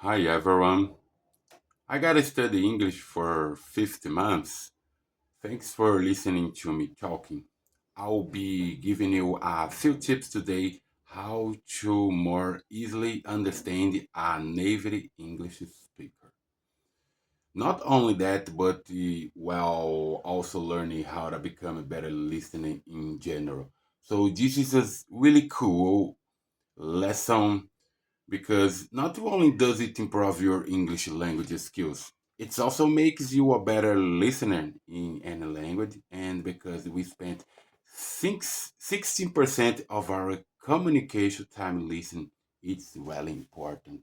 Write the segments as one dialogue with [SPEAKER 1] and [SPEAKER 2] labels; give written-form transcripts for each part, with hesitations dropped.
[SPEAKER 1] Hi everyone. I gotta study English for 50 months. Thanks for listening to me talking. I'll be giving you a few tips today how to more easily understand a native English speaker. Not only that, but well, also learning how to become a better listener in general. So this is a really cool lesson because not only does it improve your English language skills, it also makes you a better listener in any language. And because we spent 16% of our communication time listening, it's really important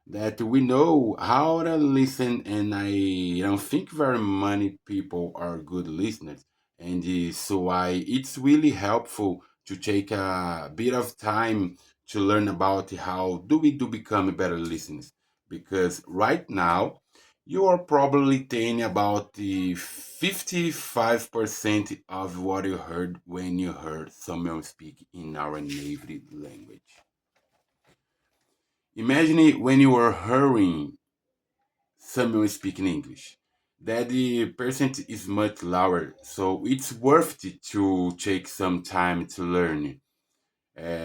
[SPEAKER 1] that we know how to listen. And I don't think very many people are good listeners, and so I it's really helpful to take a bit of time to learn about how do we do become better listeners, because right now you are probably saying about the 55% of what you heard when you heard someone speak in our native language. Imagine it when you are hearing someone speaking English. That the percent is much lower, so it's worth it to take some time to learn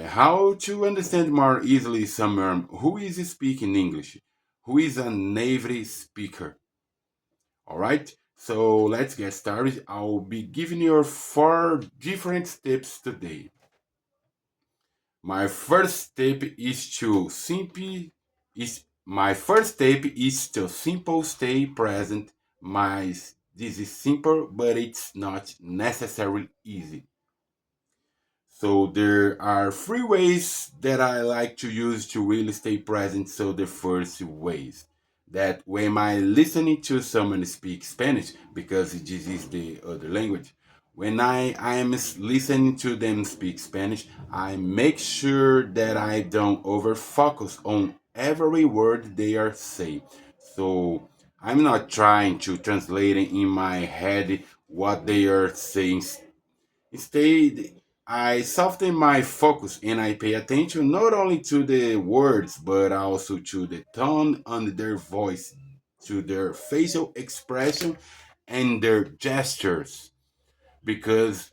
[SPEAKER 1] how to understand more easily someone who is speaking English, who is a native speaker. All right, so let's get started. I'll be giving you four different steps today. My first step is to simply is my first step is to simple stay present. My this is simple, but it's not necessarily easy. So there are three ways that I like to use to really stay present. So the first ways that when I listening to someone speak Spanish, because this is the other language, when I am listening to them speak Spanish, I make sure that I don't over focus on every word they are saying. So I'm not trying to translate it in my head what they are saying. Instead, I soften my focus and I pay attention not only to the words but also to the tone on their voice, to their facial expression and their gestures. Because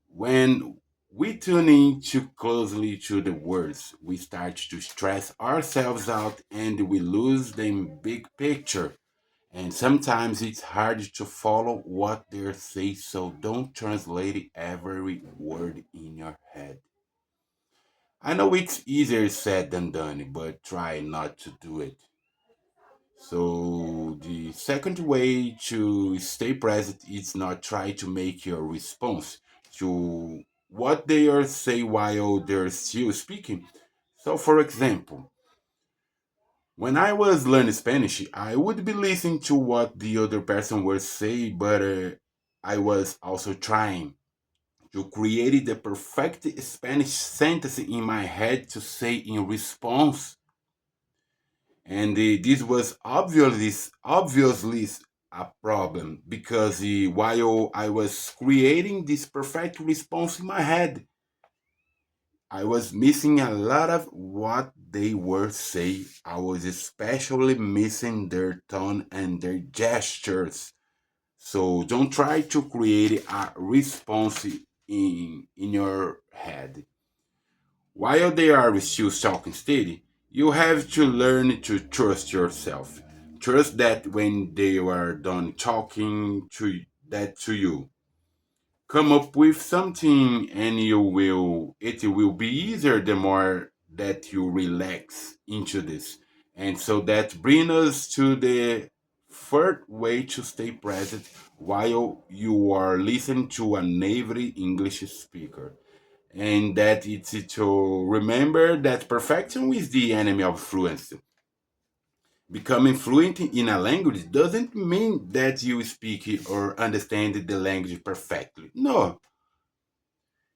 [SPEAKER 1] when we tune in too closely to the words, we start to stress ourselves out and we lose the big picture, and sometimes it's hard to follow what they say, so don't translate every word in your head. I know it's easier said than done, but try not to do it. So the second way to stay present is not try to make your response to what they are saying while they're still speaking. So for example, when I was learning Spanish, I would be listening to what the other person was saying, but I was also trying to create the perfect Spanish sentence in my head to say in response. And this was obviously a problem because while I was creating this perfect response in my head, I was missing a lot of what they were saying. I was especially missing their tone and their gestures. So don't try to create a response in your head. While they are still talking steady, you have to learn to trust yourself. Trust that when they are done talking to you, come up with something and it will be easier the more that you relax into this. And so that brings us to the third way to stay present while you are listening to a native English speaker, and that it's to remember that perfection is the enemy of fluency. Becoming fluent in a language doesn't mean that you speak it or understand the language perfectly. No,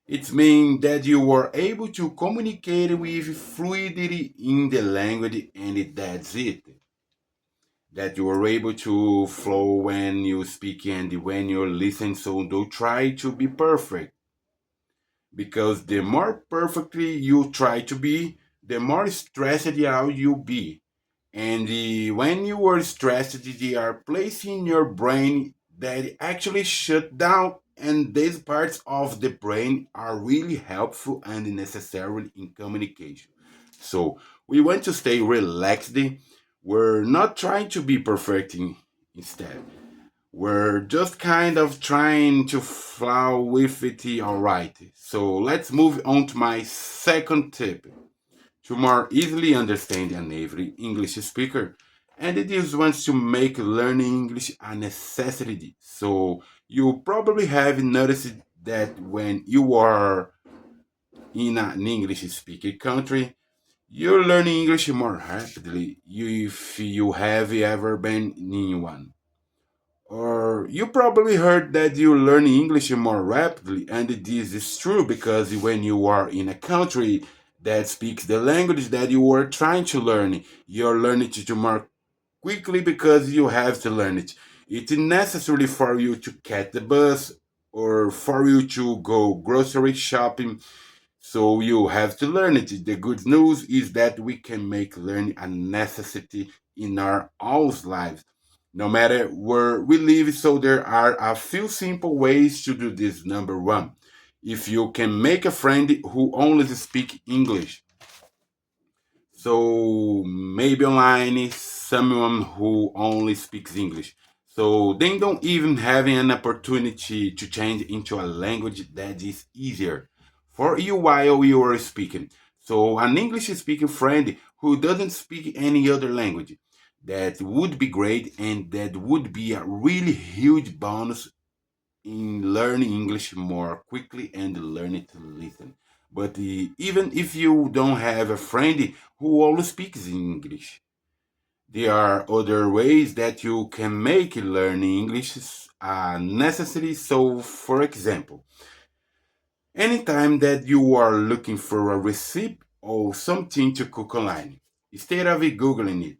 [SPEAKER 1] it means that you are able to communicate with fluidity in the language, and that's it. That you are able to flow when you speak and when you listen. So don't try to be perfect, because the more perfectly you try to be, the more stressed out you'll be. And when you are stressed, they are placing your brain that actually shut down. And these parts of the brain are really helpful and necessary in communication. So we want to stay relaxed. We're not trying to be perfect instead. We're just kind of trying to flow with it all right. So let's move on to my second tip to more easily understand a native English speaker. And it is wants to make learning English a necessity. So you probably have noticed that when you are in an English speaking country, you're learning English more rapidly if you have ever been in one. Or you probably heard that you learn English more rapidly, and this is true because when you are in a country that speaks the language that you are trying to learn, you're learning to more quickly because you have to learn it. It's necessary for you to catch the bus or for you to go grocery shopping, so you have to learn it. The good news is that we can make learning a necessity in our own lives, no matter where we live. So there are a few simple ways to do this. Number one, if you can make a friend who only speaks English, so maybe online someone who only speaks English. So they don't even have an opportunity to change into a language that is easier for you while you are speaking. So an English speaking friend who doesn't speak any other language. That would be great, and that would be a really huge bonus in learning English more quickly and learning to listen. But even if you don't have a friend who only speaks English, there are other ways that you can make learning English necessary. So, for example, anytime that you are looking for a recipe or something to cook online, instead of Googling it,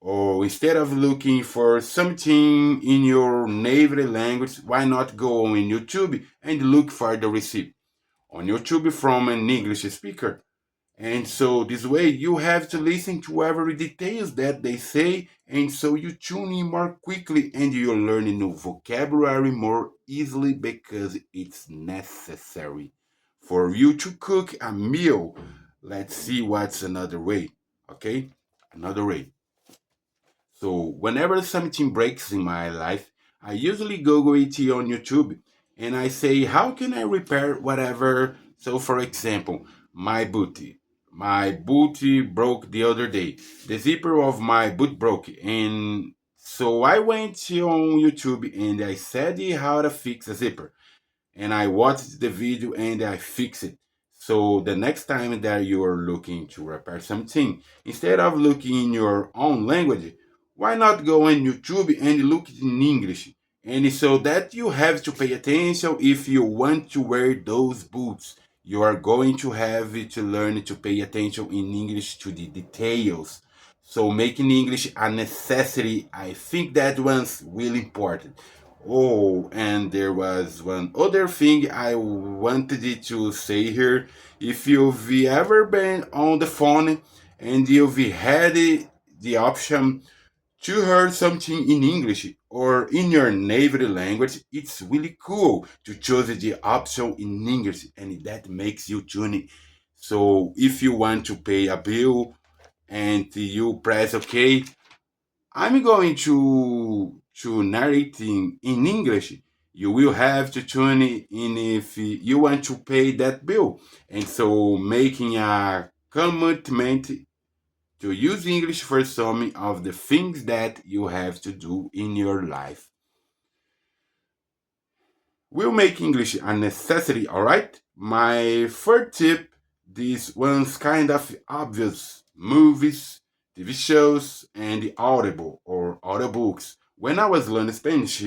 [SPEAKER 1] or instead of looking for something in your native language, why not go on YouTube and look for the recipe on YouTube from an English speaker? And so this way you have to listen to every details that they say, and so you tune in more quickly and you're learning new vocabulary more easily because it's necessary for you to cook a meal. Let's see what's another way. Okay? Another way. So whenever something breaks in my life, I usually Google it on YouTube and I say, how can I repair whatever? So for example, my booty. My booty broke the other day. The zipper of my boot broke. And so I went on YouTube and I said how to fix a zipper, and I watched the video and I fix it. So the next time that you are looking to repair something, instead of looking in your own language, why not go on YouTube and look it in English? And so that you have to pay attention if you want to wear those boots. You are going to have to learn to pay attention in English to the details. So making English a necessity, I think that one's really important. Oh, and there was one other thing I wanted you to say here. If you've ever been on the phone and you've had the option to hear something in English or in your native language, it's really cool to choose the option in English, and that makes you tune in. So if you want to pay a bill and you press OK, I'm going to narrate in English. You will have to tune in if you want to pay that bill. And so making a commitment to use English for some of the things that you have to do in your life will make English a necessity, all right? My third tip, this one's kind of obvious: movies, TV shows, and the Audible or audiobooks. When I was learning Spanish,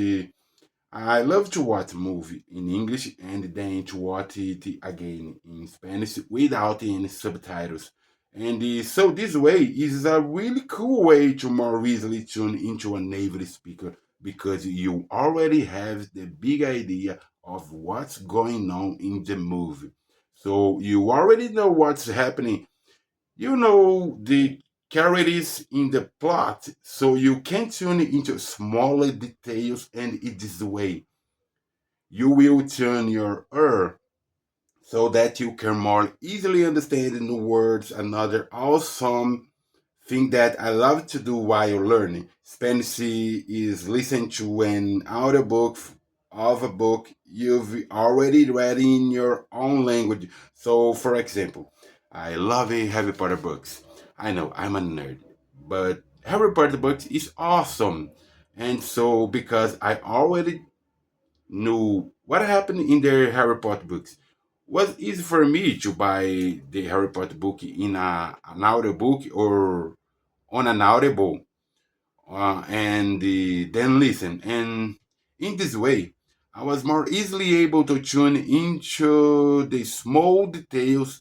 [SPEAKER 1] I love to watch movie in English and then to watch it again in Spanish without any subtitles. And so this way is a really cool way to more easily tune into a native speaker because you already have the big idea of what's going on in the movie. So you already know what's happening. You know the characters in the plot, so you can tune into smaller details, and it is the way you will tune your ear so that you can more easily understand the words. Another awesome thing that I love to do while learning Spanish is listen to an audiobook of a book you've already read in your own language. So, for example, I love Harry Potter books. I know I'm a nerd, but Harry Potter books is awesome. And so, because I already knew what happened in the Harry Potter books, was easy for me to buy the Harry Potter book in an audiobook or on an audible then listen. And in this way, I was more easily able to tune into the small details,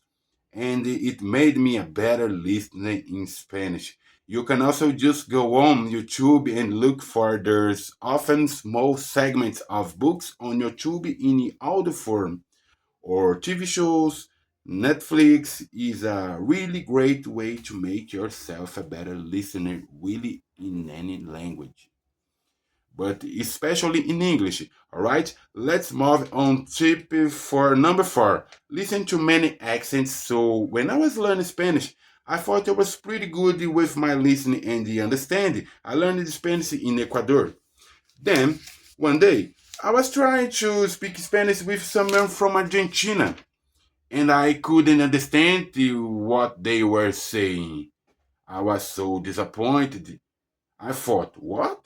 [SPEAKER 1] and it made me a better listener in Spanish. You can also just go on YouTube and look for there's often small segments of books on YouTube in audio form or TV shows. Netflix is a really great way to make yourself a better listener, really, in any language, but especially in English. All right, let's move on. Tip for number four: listen to many accents. So, when I was learning Spanish, I thought I was pretty good with my listening and the understanding. I learned Spanish in Ecuador. Then, one day, I was trying to speak Spanish with someone from Argentina, and I couldn't understand what they were saying. I was so disappointed. I thought, what?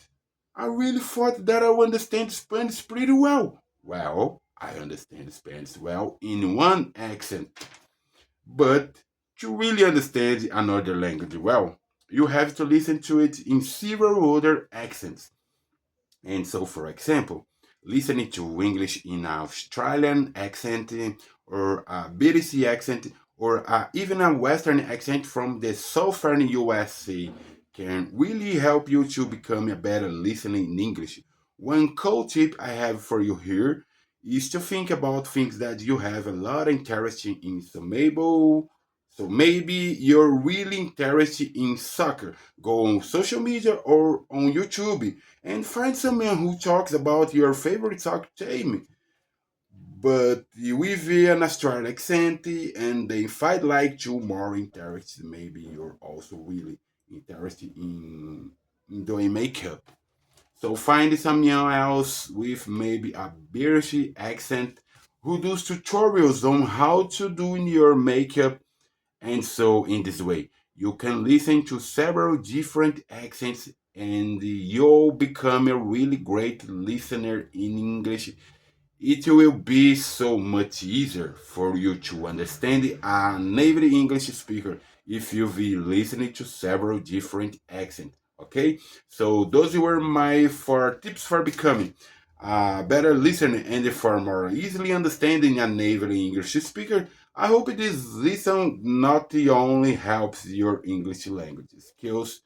[SPEAKER 1] I really thought that I understand Spanish pretty well. Well, I understand Spanish well in one accent, but to really understand another language well, you have to listen to it in several other accents. And so, for example, listening to English in an Australian accent or a British accent or even a Western accent from the southern USA can really help you to become a better listener in English. One cool tip I have for you here is to think about things that you have a lot of interest in. So maybe you're really interested in soccer. Go on social media or on YouTube and find someone who talks about your favorite soccer team, but with an Australian accent, and they fight like you more interested. Maybe you're also really interested in doing makeup. So find someone else with maybe a British accent who does tutorials on how to do your makeup, and so, in this way, you can listen to several different accents and you'll become a really great listener in English. It will be so much easier for you to understand a native English speaker if you be listening to several different accents. Okay, so those were my four tips for becoming a better listener and for more easily understanding a native English speaker. I hope this listen not only helps your English language skills,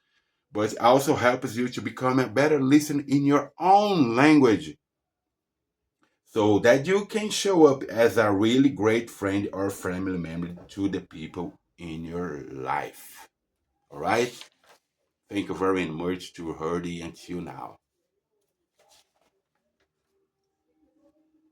[SPEAKER 1] but also helps you to become a better listener in your own language so that you can show up as a really great friend or family member to the people in your life. All right? Thank you very much to heard until now.